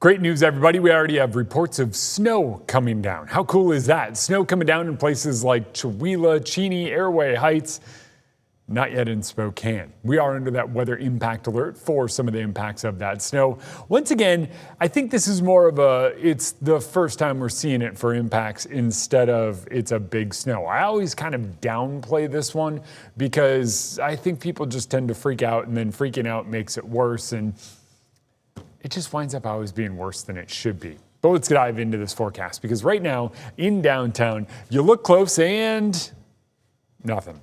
Great news, everybody. We already have reports of snow coming down. How cool is that? Snow coming down in places like Chihuahua, Cheney, Airway Heights. Not yet in Spokane. We are under that weather impact alert for some of the impacts of that snow. Once again, I think this is more of it's the first time we're seeing it for impacts instead of it's a big snow. I always kind of downplay this one because I think people just tend to freak out, and then freaking out makes it worse, and it just winds up always being worse than it should be. But let's dive into this forecast, because right now in downtown, you look close and nothing.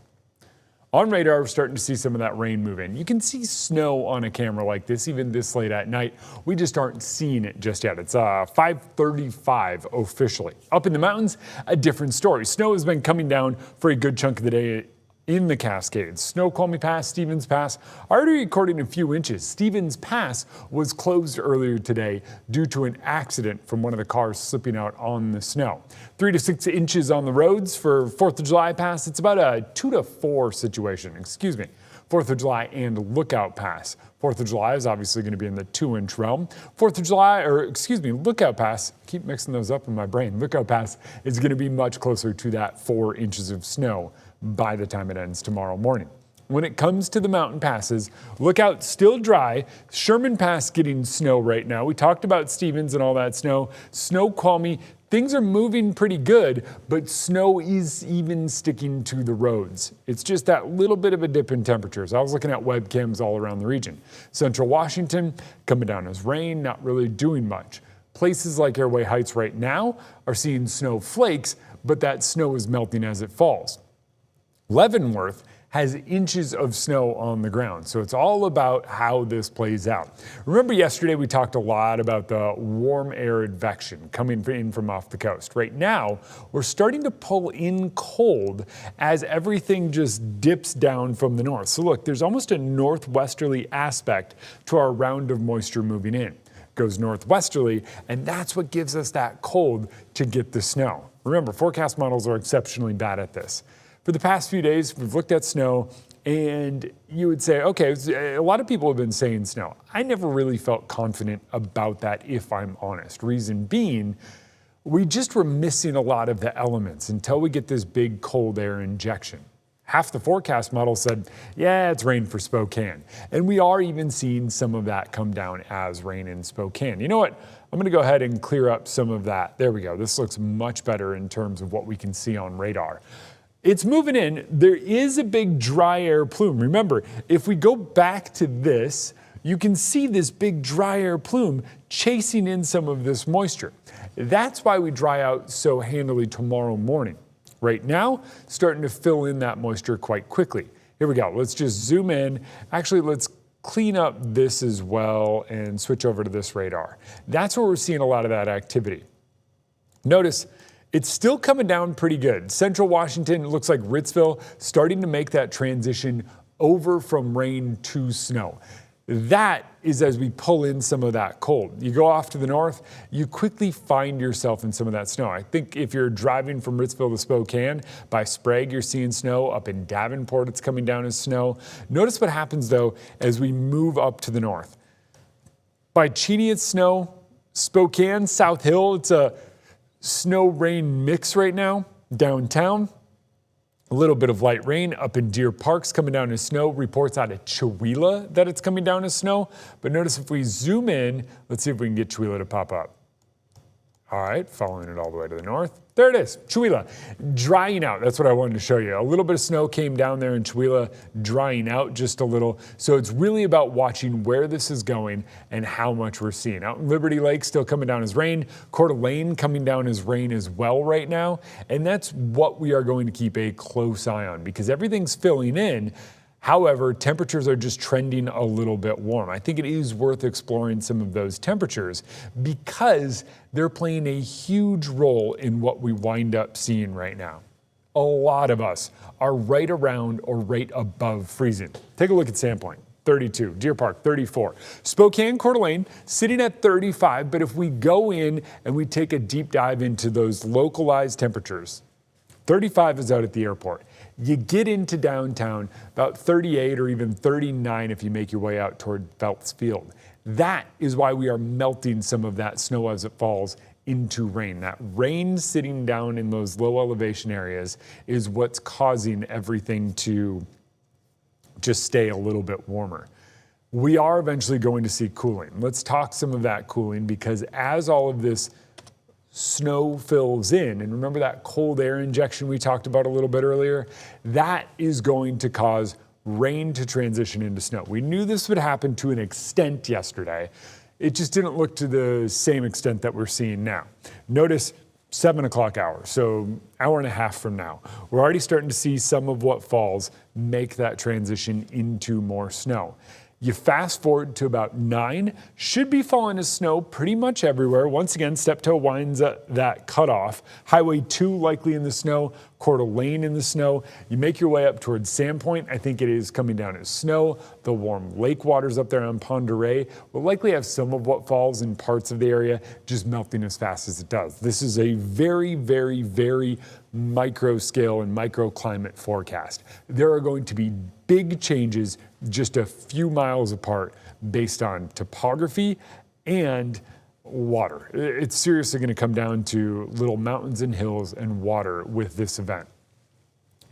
On radar, we're starting to see some of that rain move in. You can see snow on a camera like this, even this late at night. We just aren't seeing it just yet. It's 5:35 officially. Up in the mountains, a different story. Snow has been coming down for a good chunk of the day in the Cascades. Snoqualmie Pass, Stevens Pass, already recording a few inches. Stevens Pass was closed earlier today due to an accident from one of the cars slipping out on the snow. 3 to 6 inches on the roads for 4th of July Pass. It's about a 2 to 4 situation, 4th of July and Lookout Pass. 4th of July is obviously going to be in the 2-inch realm. 4th of July, Lookout Pass, keep mixing those up in my brain. Lookout Pass is going to be much closer to that 4 inches of snow by the time it ends tomorrow morning. When it comes to the mountain passes, Lookout still dry. Sherman Pass getting snow right now. We talked about Stevens and all that snow. Snoqualmie, things are moving pretty good, but snow is even sticking to the roads. It's just that little bit of a dip in temperatures. I was looking at webcams all around the region. Central Washington coming down as rain, not really doing much. Places like Airway Heights right now are seeing snowflakes, but that snow is melting as it falls. Leavenworth has inches of snow on the ground, so it's all about how this plays out. Remember yesterday we talked a lot about the warm air advection coming in from off the coast. Right now, we're starting to pull in cold as everything just dips down from the north. So look, there's almost a northwesterly aspect to our round of moisture moving in. Goes northwesterly, and that's what gives us that cold to get the snow. Remember, forecast models are exceptionally bad at this. For the past few days, we've looked at snow, and you would say, okay, a lot of people have been saying snow. I never really felt confident about that, if I'm honest. Reason being, we just were missing a lot of the elements until we get this big cold air injection. Half the forecast model said, yeah, it's rain for Spokane. And we are even seeing some of that come down as rain in Spokane. You know what? I'm gonna go ahead and clear up some of that. There we go. This looks much better in terms of what we can see on radar. It's moving in. There is a big dry air plume. Remember, if we go back to this, you can see this big dry air plume chasing in some of this moisture. That's why we dry out so handily tomorrow morning. Right now, starting to fill in that moisture quite quickly. Here we go. Let's just zoom in. Actually, let's clean up this as well and switch over to this radar. That's where we're seeing a lot of that activity. Notice it's still coming down pretty good. Central Washington, it looks like Ritzville, starting to make that transition over from rain to snow. That is as we pull in some of that cold. You go off to the north, you quickly find yourself in some of that snow. I think if you're driving from Ritzville to Spokane, by Sprague, you're seeing snow. Up in Davenport, it's coming down as snow. Notice what happens, though, as we move up to the north. By Cheney, it's snow. Spokane, South Hill, it's a snow-rain mix right now. Downtown, a little bit of light rain. Up in Deer Park's coming down as snow. Reports out of Chihuahua that it's coming down as snow. But notice if we zoom in, let's see if we can get Chihuahua to pop up. All right, following it all the way to the north. There it is, Chihuahua, drying out. That's what I wanted to show you. A little bit of snow came down there in Chihuahua, drying out just a little. So it's really about watching where this is going and how much we're seeing. Out in Liberty Lake, still coming down as rain. Coeur d'Alene coming down as rain as well right now. And that's what we are going to keep a close eye on, because everything's filling in. However, temperatures are just trending a little bit warm. I think it is worth exploring some of those temperatures because they're playing a huge role in what we wind up seeing right now. A lot of us are right around or right above freezing. Take a look at Sandpoint, 32, Deer Park, 34. Spokane, Coeur d'Alene, sitting at 35, but if we go in and we take a deep dive into those localized temperatures, 35 is out at the airport. You get into downtown, about 38 or even 39 if you make your way out toward Phelps Field. That is why we are melting some of that snow as it falls into rain. That rain sitting down in those low elevation areas is what's causing everything to just stay a little bit warmer. We are eventually going to see cooling. Let's talk some of that cooling, because as all of this snow fills in, and remember that cold air injection we talked about a little bit earlier, that is going to cause rain to transition into snow. We knew this would happen to an extent yesterday. It just didn't look to the same extent that we're seeing now. Notice 7 o'clock hour, so hour and a half from now, we're already starting to see some of what falls make that transition into more snow. You fast forward to about 9, should be falling as snow pretty much everywhere. Once again, Steptoe winds up that cutoff. Highway 2 likely in the snow, Coeur d'Alene in the snow. You make your way up towards Sandpoint. I think it is coming down as snow. The warm lake waters up there on Pend d'Oreille will likely have some of what falls in parts of the area just melting as fast as it does. This is a very, very, very micro scale and microclimate forecast. There are going to be big changes just a few miles apart based on topography and water. It's seriously going to come down to little mountains and hills and water with this event.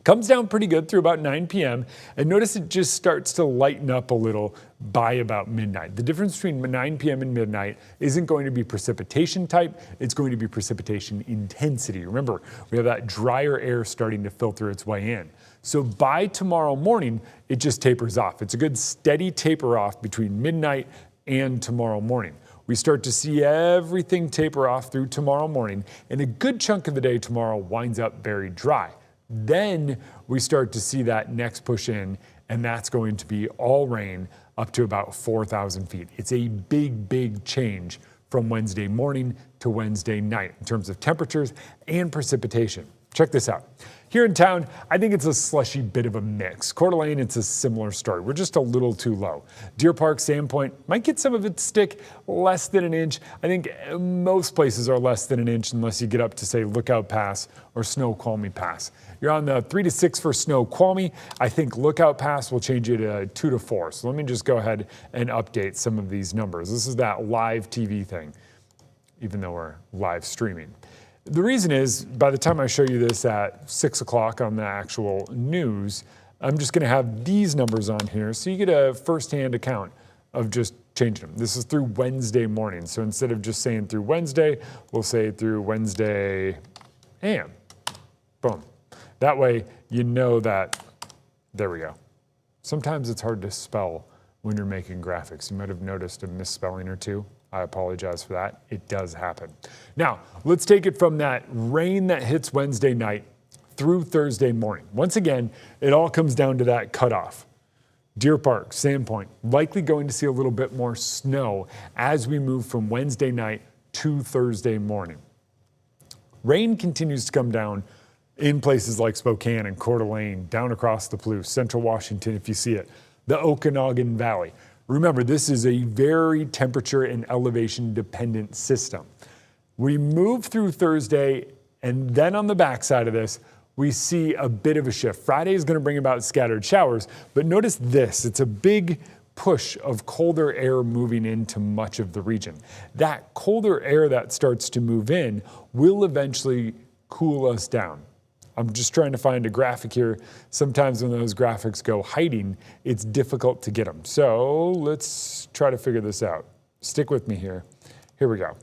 Comes down pretty good through about 9 p.m. and notice it just starts to lighten up a little by about midnight. The difference between 9 p.m. and midnight isn't going to be precipitation type, it's going to be precipitation intensity. Remember, we have that drier air starting to filter its way in. So by tomorrow morning, it just tapers off. It's a good steady taper off between midnight and tomorrow morning. We start to see everything taper off through tomorrow morning, and a good chunk of the day tomorrow winds up very dry. Then we start to see that next push in, and that's going to be all rain up to about 4,000 feet. It's a big, big change from Wednesday morning to Wednesday night in terms of temperatures and precipitation. Check this out. Here in town, I think it's a slushy bit of a mix. Coeur d'Alene, it's a similar story. We're just a little too low. Deer Park, Sandpoint might get some of its stick, less than an inch. I think most places are less than an inch unless you get up to, say, Lookout Pass or Snoqualmie Pass. You're on the 3 to 6 for Snoqualmie. I think Lookout Pass will change you to 2 to 4. So let me just go ahead and update some of these numbers. This is that live TV thing, even though we're live streaming. The reason is, by the time I show you this at 6 o'clock on the actual news, I'm just going to have these numbers on here so you get a first-hand account of just changing them. This is through Wednesday morning. So instead of just saying through Wednesday, we'll say through Wednesday AM. Boom. That way you know that, there we go. Sometimes it's hard to spell when you're making graphics. You might have noticed a misspelling or two. I apologize for that. It does happen. Now, let's take it from that rain that hits Wednesday night through Thursday morning. Once again, it all comes down to that cutoff. Deer Park, Sandpoint, likely going to see a little bit more snow as we move from Wednesday night to Thursday morning. Rain continues to come down in places like Spokane and Coeur d'Alene, down across the Palouse, Central Washington if you see it, the Okanagan Valley. Remember, this is a very temperature and elevation dependent system. We move through Thursday, and then on the backside of this, we see a bit of a shift. Friday is going to bring about scattered showers, but notice this, it's a big push of colder air moving into much of the region. That colder air that starts to move in will eventually cool us down. I'm just trying to find a graphic here. Sometimes when those graphics go hiding, it's difficult to get them. So let's try to figure this out. Stick with me here. Here we go.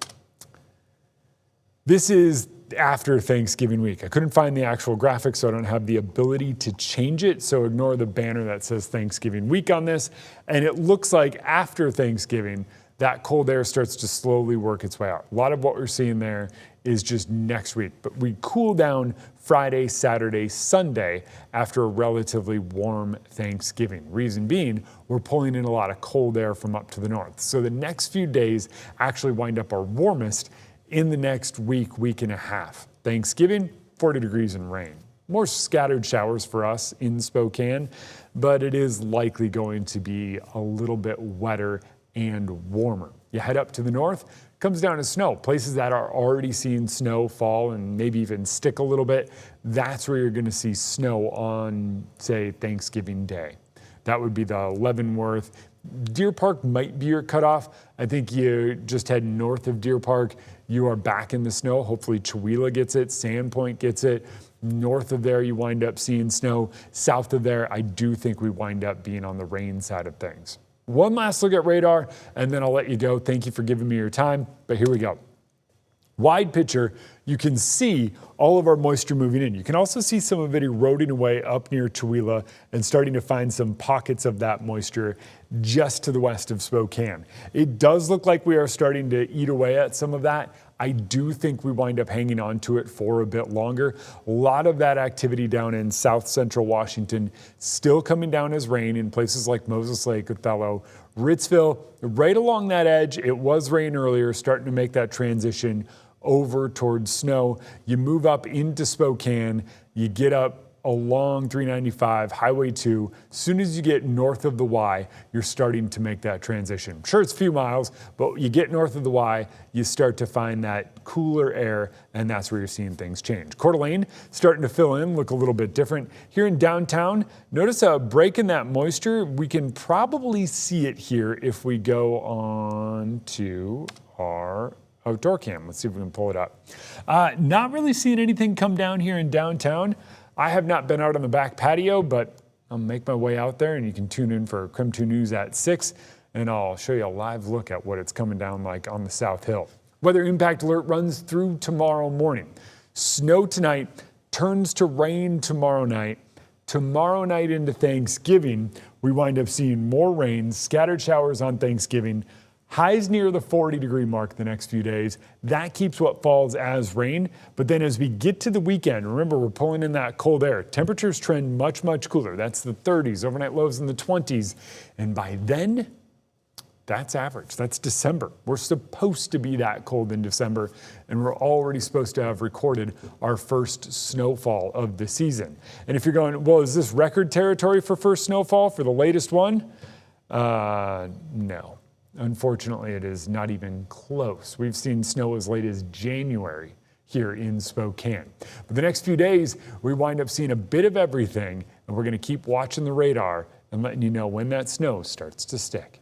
This is after Thanksgiving week. I couldn't find the actual graphic, so I don't have the ability to change it. So ignore the banner that says Thanksgiving week on this. And it looks like after Thanksgiving, that cold air starts to slowly work its way out. A lot of what we're seeing there is just next week, but we cool down Friday, Saturday, Sunday after a relatively warm Thanksgiving. Reason being, we're pulling in a lot of cold air from up to the north. So the next few days actually wind up our warmest in the next week, week and a half. Thanksgiving, 40 degrees and rain. More scattered showers for us in Spokane, but it is likely going to be a little bit wetter and warmer. You head up to the north, comes down to snow. Places that are already seeing snow fall and maybe even stick a little bit, that's where you're going to see snow on, say, Thanksgiving Day. That would be the Leavenworth. Deer Park might be your cutoff. I think you just head north of Deer Park, you are back in the snow. Hopefully Chihuahua gets it, Sandpoint gets it. North of there, you wind up seeing snow. South of there, I do think we wind up being on the rain side of things. One last look at radar, and then I'll let you go. Thank you for giving me your time, but here we go. Wide picture, you can see all of our moisture moving in. You can also see some of it eroding away up near Chihuahua and starting to find some pockets of that moisture just to the west of Spokane. It does look like we are starting to eat away at some of that. I do think we wind up hanging on to it for a bit longer. A lot of that activity down in south central Washington still coming down as rain in places like Moses Lake, Othello, Ritzville, right along that edge. It was rain earlier, starting to make that transition over towards snow. You move up into Spokane, you get up along 395, Highway 2. As soon as you get north of the Y, you're starting to make that transition. Sure, it's a few miles, but you get north of the Y, you start to find that cooler air, and that's where you're seeing things change. Coeur d'Alene starting to fill in, look a little bit different. Here in downtown, notice a break in that moisture. We can probably see it here if we go on to our outdoor cam. Let's see if we can pull it up. Not really seeing anything come down here in downtown. I have not been out on the back patio, but I'll make my way out there, and you can tune in for KREM 2 News at 6, and I'll show you a live look at what it's coming down like on the South Hill. Weather impact alert runs through tomorrow morning. Snow tonight turns to rain tomorrow night. Tomorrow night into Thanksgiving, we wind up seeing more rain, scattered showers on Thanksgiving. Highs near the 40-degree mark the next few days. That keeps what falls as rain. But then as we get to the weekend, remember we're pulling in that cold air. Temperatures trend much, much cooler. That's the 30s, overnight lows in the 20s. And by then, that's average. That's December. We're supposed to be that cold in December, and we're already supposed to have recorded our first snowfall of the season. And if you're going, well, is this record territory for first snowfall for the latest one? No. Unfortunately, it is not even close. We've seen snow as late as January here in Spokane. But the next few days, we wind up seeing a bit of everything, and we're going to keep watching the radar and letting you know when that snow starts to stick.